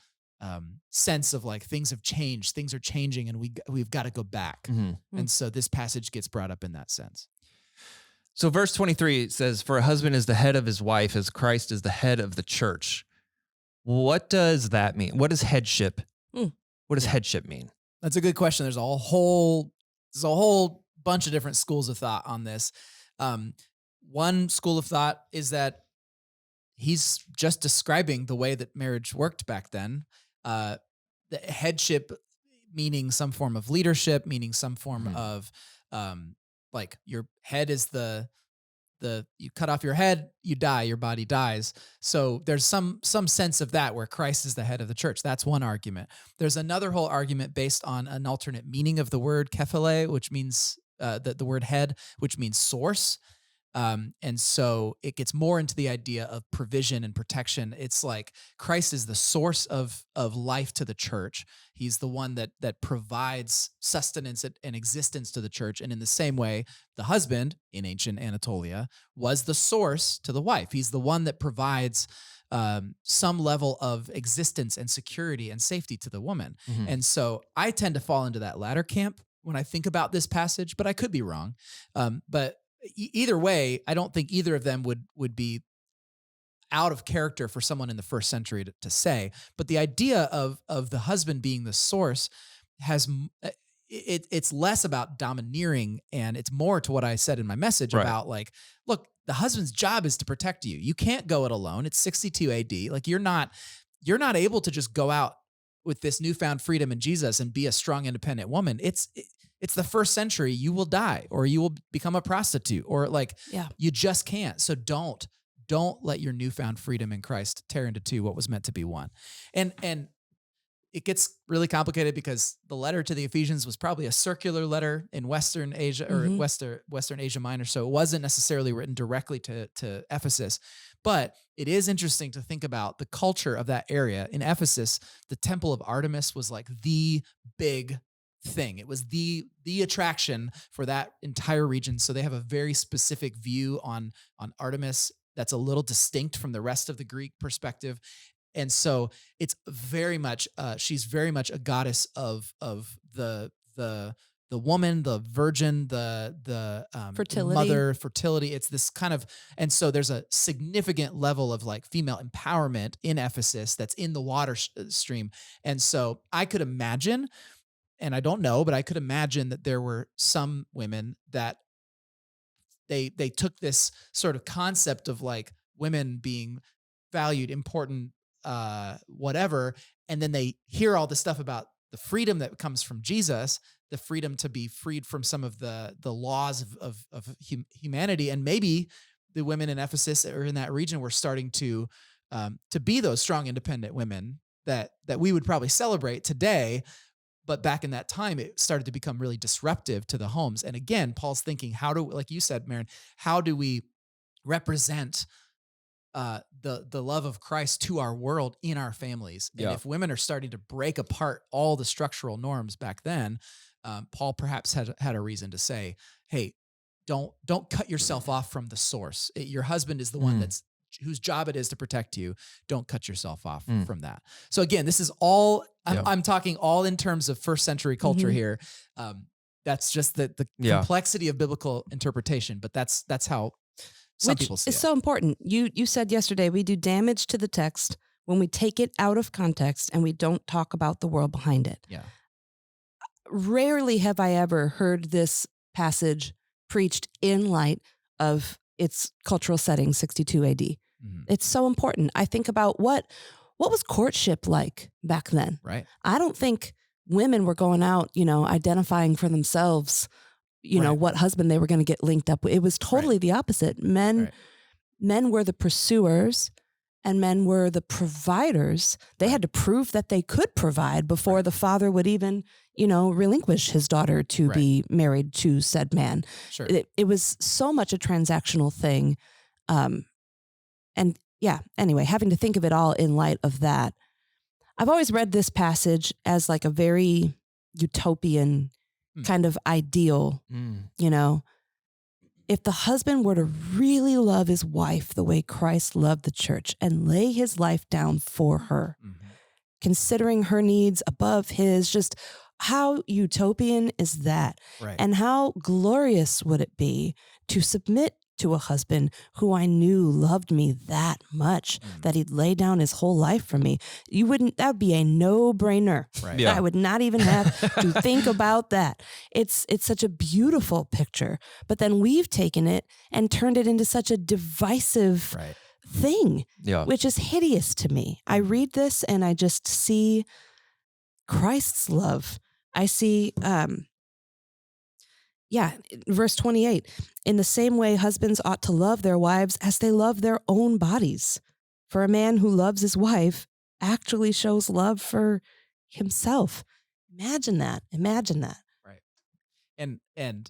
sense of like things have changed, things are changing, and we've got to go back. Mhm. And so this passage gets brought up in that sense. So verse 23 says, for a husband is the head of his wife as Christ is the head of the church. What does that mean? What is headship? Hmm. What does headship mean? That's a good question. There's a whole bunch of different schools of thought on this. One school of thought is that he's just describing the way that marriage worked back then. The headship meaning some form of leadership, meaning some form of like your head is you cut off your head, you die, your body dies. So there's some sense of that where Christ is the head of the church. That's one argument. There's another whole argument based on an alternate meaning of the word kephale, which means the word head, which means source. And so it gets more into the idea of provision and protection. It's like Christ is the source of life to the church. He's the one that provides sustenance and existence to the church. And in the same way, the husband in ancient Anatolia was the source to the wife. He's the one that provides some level of existence and security and safety to the woman. Mhm. And so I tend to fall into that latter camp when I think about this passage, but I could be wrong. But either way, I don't think either of them would be out of character for someone in the first century to say. But the idea of the husband being the source has it's less about domineering, and it's more to what I said in my message Right. about like, look, the husband's job is to protect you. You can't go it alone. It's 62 AD. Like you're not able to just go out with this newfound freedom in Jesus and be a strong, independent woman. It's the first century. You will die, or you will become a prostitute, or like, Yeah. you just can't. So don't let your newfound freedom in Christ tear into two what was meant to be one. And it gets really complicated because the letter to the Ephesians was probably a circular letter in Western Asia or Western Asia Minor. So it wasn't necessarily written directly to Ephesus, but it is interesting to think about the culture of that area. In Ephesus, the Temple of Artemis was like the big thing. It was the attraction for that entire region. So they have a very specific view on Artemis that's a little distinct from the rest of the Greek perspective. And so it's very much she's very much a goddess of the woman, the virgin, the Fertility. mother, fertility. It's this kind of, and so there's a significant level of like female empowerment in Ephesus that's in the water stream. And so I could imagine, and I don't know, but I could imagine that there were some women that they took this sort of concept of like women being valued, important, whatever, and then they hear all this stuff about the freedom that comes from Jesus, the freedom to be freed from some of the laws of humanity, and maybe the women in Ephesus or in that region were starting to be those strong, independent women that we would probably celebrate today. But back in that time, it started to become really disruptive to the homes. And again, Paul's thinking, like you said, Maren, how do we represent the love of Christ to our world in our families? And if women are starting to break apart all the structural norms back then, Paul perhaps had a reason to say, hey, don't cut yourself off from the source. Your husband is the one whose job it is to protect you. Don't cut yourself off from that. So again, this is all, I'm talking all in terms of first century culture here. That's just the complexity of biblical interpretation, but that's how some people see it. Which is so important. You said yesterday, we do damage to the text when we take it out of context and we don't talk about the world behind it. Yeah. Rarely have I ever heard this passage preached in light of its cultural setting, 62 AD. It's so important. I think about what was courtship like back then? Right. I don't think women were going out, identifying for themselves, what husband they were going to get linked up with. It was totally the opposite. Men were the pursuers and men were the providers. They had to prove that they could provide before the father would even, relinquish his daughter to be married to said man. Sure. It was so much a transactional thing. Anyway, having to think of it all in light of that, I've always read this passage as like a very utopian kind of ideal, If the husband were to really love his wife the way Christ loved the church and lay his life down for her, considering her needs above his, just how utopian is that? Right. And how glorious would it be to submit to a husband who I knew loved me that much that he'd lay down his whole life for me? That would be a no-brainer. Right. Yeah. I would not even have to think about that. It's such a beautiful picture, but then we've taken it and turned it into such a divisive thing, which is hideous to me. I read this and I just see Christ's love. I see, verse 28, in the same way, husbands ought to love their wives as they love their own bodies. For a man who loves his wife actually shows love for himself. Imagine that. Right. And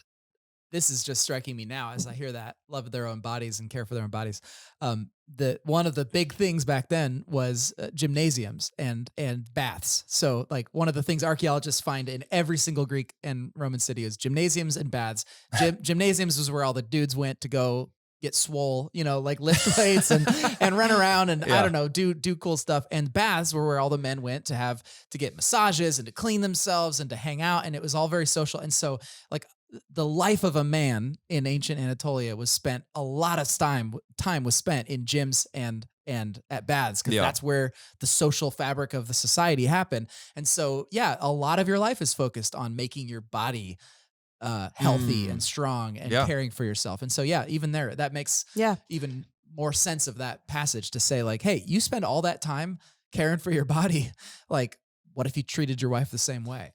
this is just striking me now as I hear that love their own bodies and care for their own bodies. One of the big things back then was gymnasiums and baths. So like one of the things archaeologists find in every single Greek and Roman city is gymnasiums and baths. Gymnasiums was where all the dudes went to go get swole, like lift weights and run around and I don't know, do cool stuff. And baths were where all the men went to get massages and to clean themselves and to hang out. And it was all very social. And so like the life of a man in ancient Anatolia was spent, a lot of time was spent in gyms and at baths, because that's where the social fabric of the society happened. And so, a lot of your life is focused on making your body healthy and strong and caring for yourself. And so, even there, that makes even more sense of that passage to say like, hey, you spend all that time caring for your body. Like, what if you treated your wife the same way?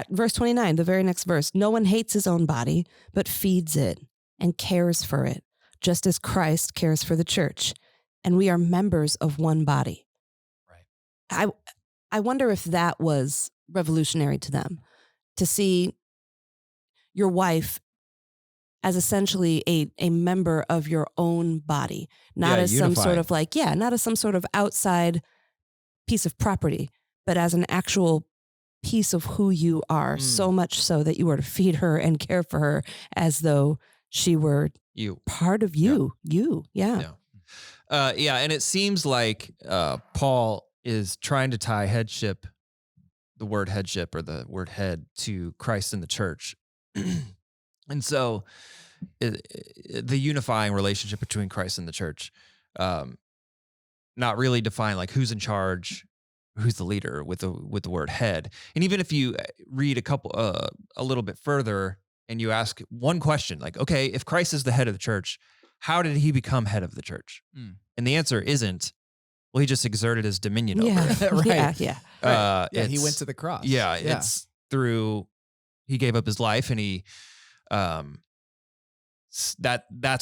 Verse 29, the very next verse. No one hates his own body, but feeds it and cares for it, just as Christ cares for the church. And we are members of one body. Right. I wonder if that was revolutionary to them, to see your wife as essentially a member of your own body, not as unifying. some sort of not as some sort of outside piece of property, but as an actual piece of who you are, so much so that you were to feed her and care for her as though she were part of you. And it seems like Paul is trying to tie the word headship or the word head, to Christ and the church. And so the unifying relationship between Christ and the church, not really define like who's in charge, who's the leader with the word head. And even if you read a little bit further and you ask one question, like, okay, if Christ is the head of the church, how did he become head of the church? And the answer isn't, well, he just exerted his dominion over it. Right. He went to the cross. It's through, he gave up his life and he, that's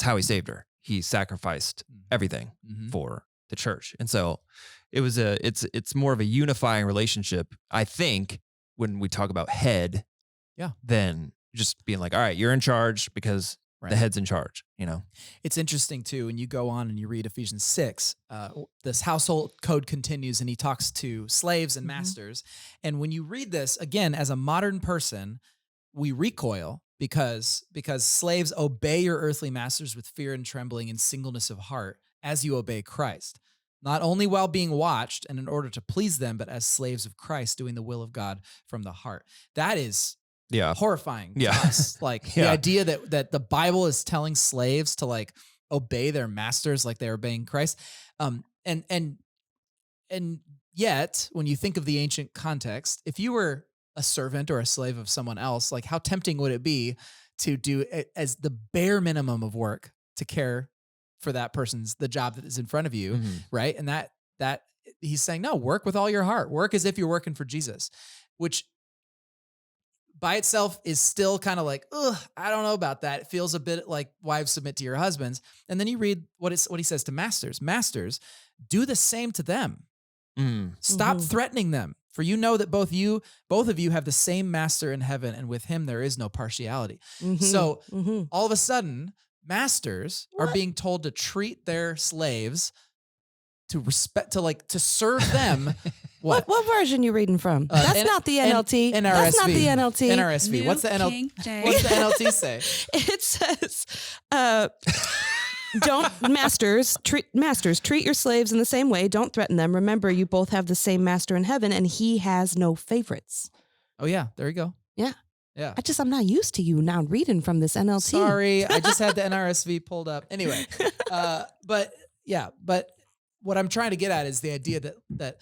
how he saved her. He sacrificed everything for the church. And so it's more of a unifying relationship, I think, when we talk about head, Yeah. then just being like, all right, you're in charge because Right. the head's in charge, It's interesting too when you go on and you read Ephesians 6. This household code continues, and he talks to slaves and Mhm. masters. And when you read this again as a modern person, we recoil because slaves obey your earthly masters with fear and trembling and singleness of heart as you obey Christ, not only while being watched and in order to please them, but as slaves of Christ, doing the will of God from the heart. That is Yeah. horrifying to Yeah. us. Like the Yeah. idea that the Bible is telling slaves to like obey their masters like they're obeying Christ. And yet when you think of the ancient context, if you were a servant or a slave of someone else, like how tempting would it be to do it as the bare minimum of work to care for that person's the job that is in front of you, Mhm. right? And that he's saying, no, work with all your heart. Work as if you're working for Jesus, which by itself is still kind of like, ugh, I don't know about that. It feels a bit like wives submit to your husbands. And then you read what he says to masters. Masters, do the same to them. Mm. Stop Mhm. threatening them. For you know that both of you have the same master in heaven, and with him there is no partiality. Mhm. So Mhm. all of a sudden, masters are What? being told to treat their slaves to serve them. What version you reading from? Uh, That's N- not the N- NLT. NRSV. That's not the NLT. NRSV. What's the NLT? King James. What's the NLT say? It says, masters treat your slaves in the same way. Don't threaten them. Remember, you both have the same master in heaven, and he has no favorites. Oh yeah, there you go. Yeah. Yeah. I'm not used to you now reading from this NLT. Sorry, I just had the NRSV pulled up. Anyway, but what I'm trying to get at is the idea that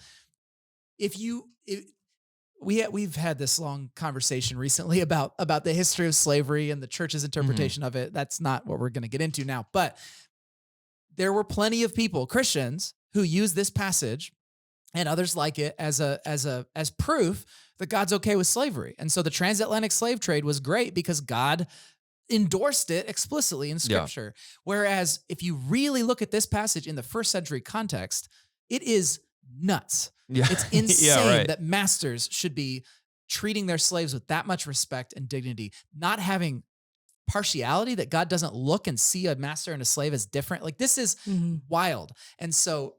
we've had this long conversation recently about the history of slavery and the church's interpretation of it. That's not what we're going to get into now, but there were plenty of people, Christians, who use this passage and others like it as proof that God's okay with slavery. And so the transatlantic slave trade was great because God endorsed it explicitly in scripture. Whereas if you really look at this passage in the first century context, it is nuts. Yeah. It's insane right. that masters should be treating their slaves with that much respect and dignity, not having partiality, that God doesn't look and see a master and a slave as different. Like this is Mhm. wild. And so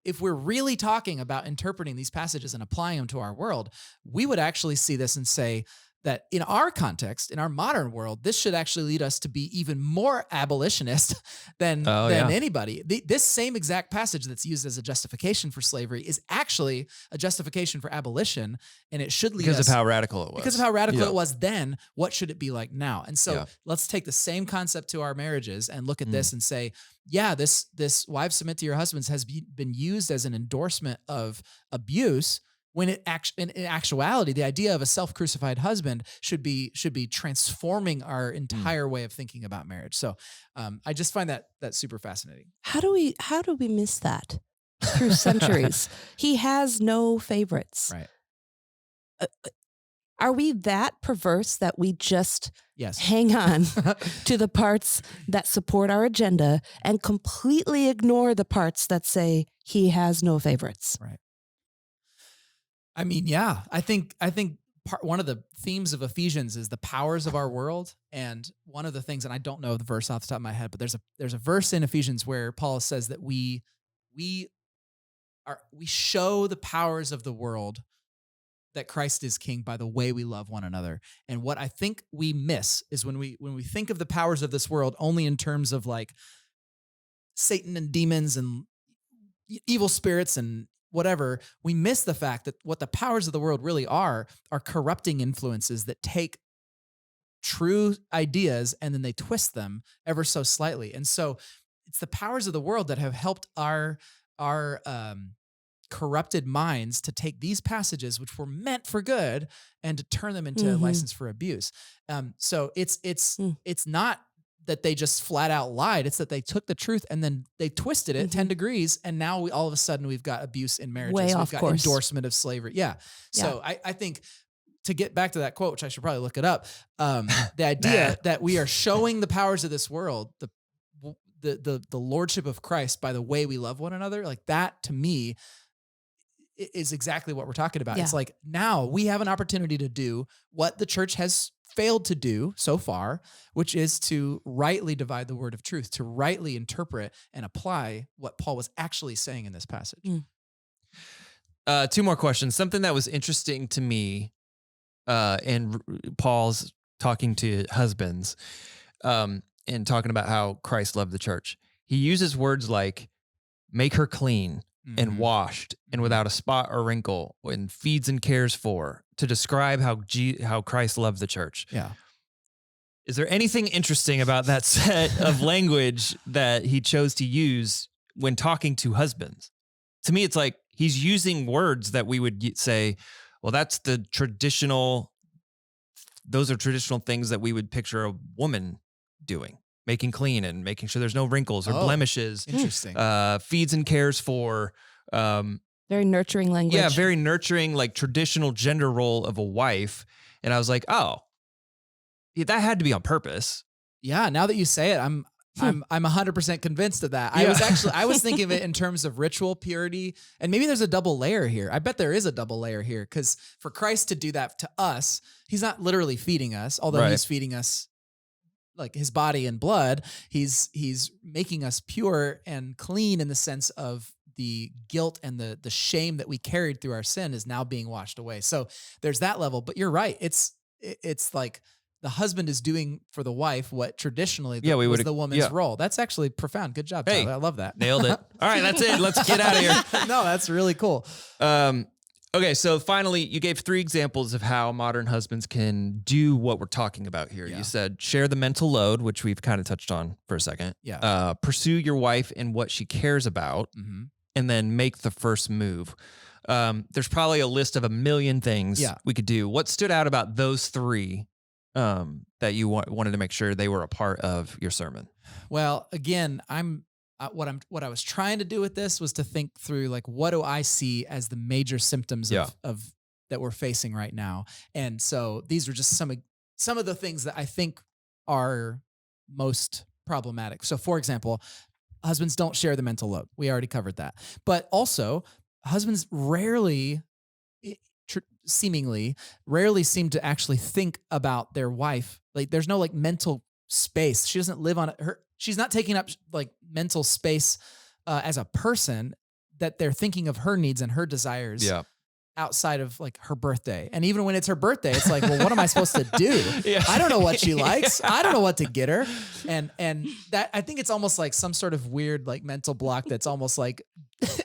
if we're really talking about interpreting these passages and applying them to our world, we would actually see this and say that in our context, in our modern world, this should actually lead us to be even more abolitionist than anybody. This same exact passage that's used as a justification for slavery is actually a justification for abolition, and it should lead us Because of how radical it was. because of how radical Yeah. it was then. What should it be like now? And so Yeah. let's take the same concept to our marriages and look at this and say, yeah, this wives submit to your husbands has been used as an endorsement of abuse, when in actuality, the idea of a self-crucified husband should be transforming our entire way of thinking about marriage. So I just find that super fascinating. How do we miss that through centuries? He has no favorites. Right. Are we that perverse that we just Yes. hang on to the parts that support our agenda and completely ignore the parts that say he has no favorites? I mean, yeah, I think one of the themes of Ephesians is the powers of our world. And one of the things, and I don't know the verse off the top of my head, but there's a verse in Ephesians where Paul says that we show the powers of the world that Christ is king by the way we love one another. And what I think we miss is when we think of the powers of this world only in terms of like Satan and demons and evil spirits and whatever, we miss the fact that what the powers of the world really are corrupting influences that take true ideas and then they twist them ever so slightly. And so it's the powers of the world that have helped our corrupted minds to take these passages, which were meant for good, and to turn them into a license for abuse. So it's not that they just flat out lied. It's that they took the truth and then they twisted it 10 degrees. And now all of a sudden we've got abuse in marriages. Way We've off got course. endorsement of slavery. Yeah. So I think to get back to that quote, which I should probably look it up, the idea that we are showing the powers of this world, the lordship of Christ by the way we love one another, like that to me is exactly what we're talking about. Yeah. It's like now we have an opportunity to do what the church has failed to do so far, which is to rightly divide the word of truth, to rightly interpret and apply what Paul was actually saying in this passage. Two more questions. Something that was interesting to me in Paul's talking to husbands and talking about how Christ loved the church. He uses words like make her clean and washed and without a spot or wrinkle and feeds and cares for to describe how Christ loved the church. Yeah. Is there anything interesting about that set of language that he chose to use when talking to husbands? To me, it's like he's using words that we would say, well, those are traditional things that we would picture a woman doing, making clean and making sure there's no wrinkles or blemishes. Interesting. Feeds and cares for. Very nurturing language. Yeah, very nurturing, like traditional gender role of a wife. And I was like, oh, yeah, that had to be on purpose. Yeah. Now that you say it, I'm 100% convinced of that. I was thinking of it in terms of ritual purity, and maybe there's a double layer here. I bet there is a double layer here, because for Christ to do that to us, he's not literally feeding us, although he's feeding us like his body and blood. He's making us pure and clean in the sense of the guilt and the shame that we carried through our sin is now being washed away. So there's that level, but you're right. It's like the husband is doing for the wife what traditionally was the woman's role. That's actually profound. Good job, Tyler. I love that. Nailed it. All right, that's it. Let's get out of here. No, that's really cool. Okay, so finally, you gave 3 examples of how modern husbands can do what we're talking about here. Yeah. You said share the mental load, which we've kind of touched on for a second. Yeah. Pursue your wife in what she cares about, and then make the first move. There's probably a list of a million things we could do. What stood out about those 3 that you wanted to make sure they were a part of your sermon? Well, again, what I was trying to do with this was to think through, like, what do I see as the major symptoms of that we're facing right now? And so these are just some of the things that I think are most problematic. So, for example, husbands don't share the mental load. We already covered that. But also, husbands seemingly rarely seem to actually think about their wife. Like, there's no like mental space. She doesn't live on her. She's not taking up like mental space as a person, that they're thinking of her needs and her desires outside of like her birthday. And even when it's her birthday, it's like, well, what am I supposed to do? I don't know what she likes. I don't know what to get her. And that, I think it's almost like some sort of weird like mental block that's almost like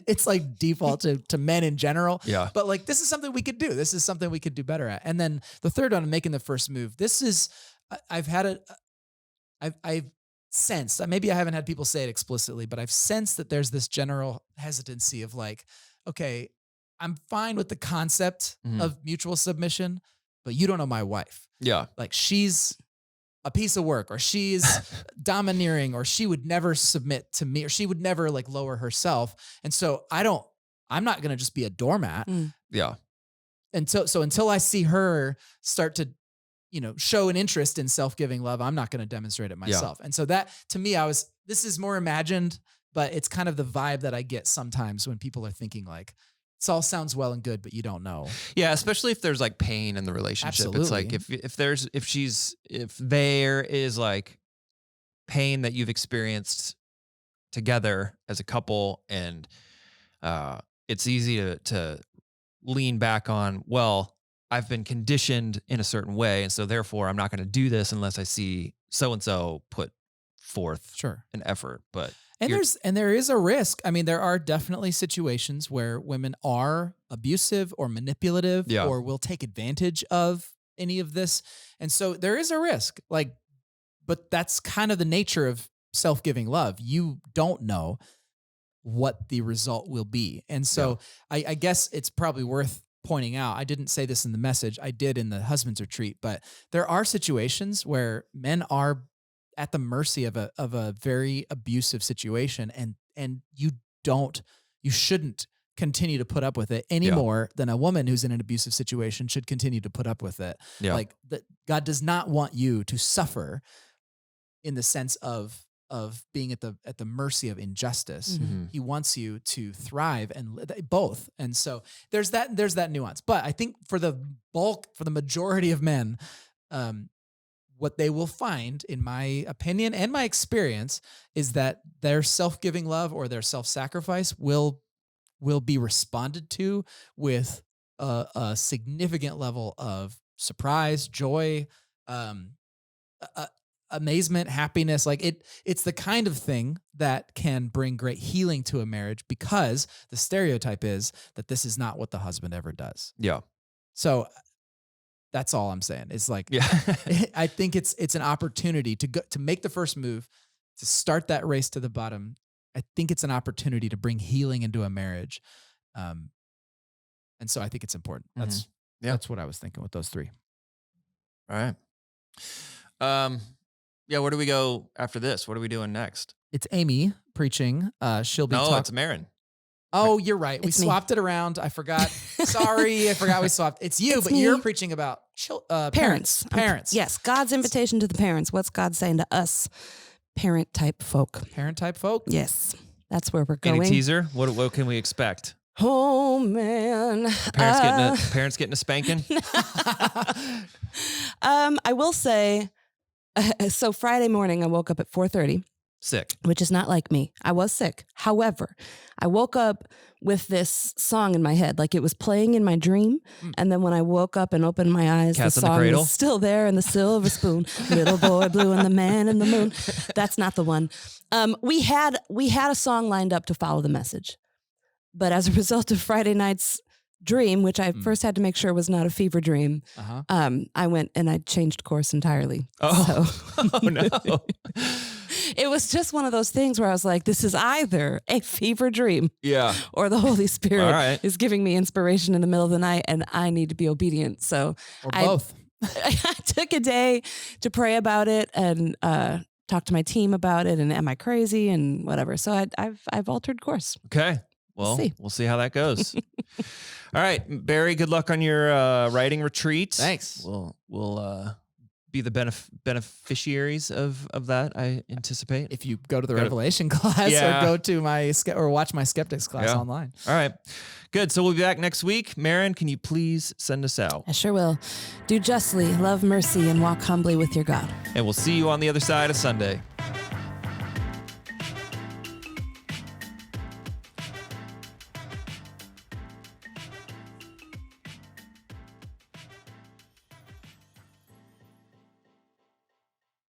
it's like default to men in general. Yeah. But like, this is something we could do. This is something we could do better at. And then the third one, making the first move. This is, I've sensed, maybe I haven't had people say it explicitly, but I've sensed that there's this general hesitancy of like, okay, I'm fine with the concept of mutual submission, but you don't know my wife. Yeah. Like, she's a piece of work, or she's domineering, or she would never submit to me, or she would never like lower herself. And so I'm not going to just be a doormat. Yeah. And so until I see her start to, show an interest in self-giving love, I'm not going to demonstrate it myself. And so that, to me, this is more imagined, but it's kind of the vibe that I get sometimes when people are thinking like, it all sounds well and good, but you don't know. Yeah, especially if there's like pain in the relationship. Absolutely. It's like if there is like pain that you've experienced together as a couple, and it's easy to lean back on, well, I've been conditioned in a certain way, and so therefore I'm not going to do this unless I see so-and-so put forth an effort. But there is a risk. I mean, there are definitely situations where women are abusive or manipulative or will take advantage of any of this. And so there is a risk, but that's kind of the nature of self-giving love. You don't know what the result will be. And so I guess it's probably worth pointing out, I didn't say this in the message, I did in the husband's retreat, but there are situations where men are at the mercy of a very abusive situation, and you shouldn't continue to put up with it any more than a woman who's in an abusive situation should continue to put up with it. Yeah. Like, God does not want you to suffer in the sense of being at the mercy of injustice. Mhm. He wants you to thrive and both. And so there's that nuance. But I think for the majority of men, what they will find, in my opinion and my experience, is that their self-giving love or their self-sacrifice will be responded to with a significant level of surprise, joy, amazement, happiness. Like it's the kind of thing that can bring great healing to a marriage, because the stereotype is that this is not what the husband ever does. Yeah. So that's all I'm saying. It's like, Yeah. I think it's an opportunity to make the first move, to start that race to the bottom. I think it's an opportunity to bring healing into a marriage. And so I think it's important. That's that's what I was thinking with those three. All right. Yeah, where do we go after this? What are we doing next? It's Amy preaching. She'll be it's Marin. Oh, you're right. We It's me. swapped it around. I forgot. Sorry, I forgot we swapped. It's you, It's but me. you're preaching about parents. Parents. Yes, God's invitation to the parents. What's God saying to us, parent type folk? Parent type folk. Yes, that's where we're Any going. teaser? What can we expect? Oh man, Parents getting a spanking? I will say, so Friday morning I woke up at 4:30, Sick. which is not like me. I was sick. However, I woke up with this song in my head, like it was playing in my dream. And then when I woke up and opened my eyes, Cats the in the song Cradle? was still there in the silver spoon. Little boy blue and the man in the moon. That's not the one. We had a song lined up to follow the message. But as a result of Friday night's dream, which I first had to make sure was not a fever dream, I went and I changed course entirely. Oh, So oh no. it was just one of those things where I was like, this is either a fever dream Yeah. or the Holy Spirit All right. is giving me inspiration in the middle of the night and I need to be obedient. So Or I- both. I took a day to pray about it and talk to my team about it and am I crazy and whatever. So I've altered course. Okay. Well, see. we'll see how that goes. All right, Barry, good luck on your writing retreat. Thanks. We'll be the beneficiaries of that, I anticipate. If you go to the Go to- Revelation class Yeah. or go to or watch my Skeptics class Yeah. online. All right. Good. So we'll be back next week. Marin, can you please send us out? I sure will. Do justly, love mercy, and walk humbly with your God. And we'll see you on the other side of Sunday.